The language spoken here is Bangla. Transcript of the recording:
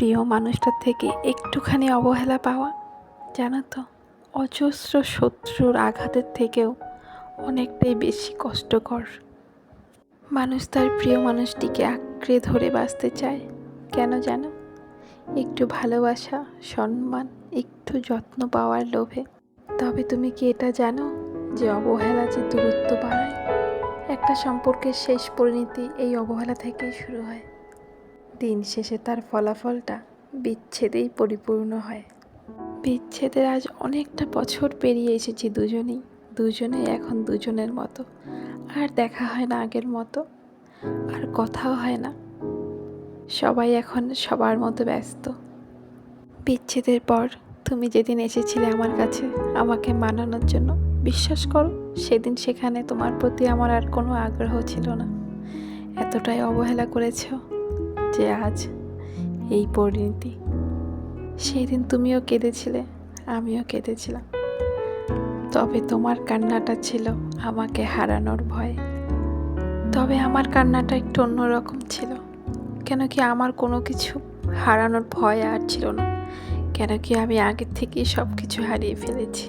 প্রিয় মানুষটার থেকে একটুখানি অবহেলা পাওয়া, জানো তো, অজস্র শত্রুর আঘাতের থেকেও অনেকটাই বেশি কষ্টকর। মানুষ তার প্রিয় মানুষটিকে আঁকড়ে ধরে বাঁচতে চায়, কেন জানো? একটু ভালোবাসা, সম্মান, একটু যত্ন পাওয়ার লোভে। তবে তুমি কি এটা জানো যে অবহেলা যে দূরত্ব বাড়ায়? একটা সম্পর্কের শেষ পরিণতি এই অবহেলা থেকেই শুরু হয়। দিন শেষে তার ফলাফলটা বিচ্ছেদেই পরিপূর্ণ হয়। বিচ্ছেদের আজ অনেকটা বছর পেরিয়ে এসেছি দুজনেই এখন দুজনের মতো। আর দেখা হয় না আগের মতো, আর কথাও হয় না। সবাই এখন সবার মতো ব্যস্ত। বিচ্ছেদের পর তুমি যেদিন এসেছিলে আমার কাছে আমাকে মানানোর জন্য, বিশ্বাস করো সেদিন সেখানে তোমার প্রতি আমার আর কোনো আগ্রহ ছিল না। এতটাই অবহেলা করেছো যে আজ এই পরিণতি। সেই দিন তুমিও কেঁদেছিলে, আমিও কেঁদেছিলাম। তবে তোমার কান্নাটা ছিল আমাকে হারানোর ভয়। তবে আমার কান্নাটা একটু অন্যরকম ছিল। কেন কি আমার কোনো কিছু হারানোর ভয় আর ছিল না, কেন কি আমি আগের থেকেই সব কিছু হারিয়ে ফেলেছি।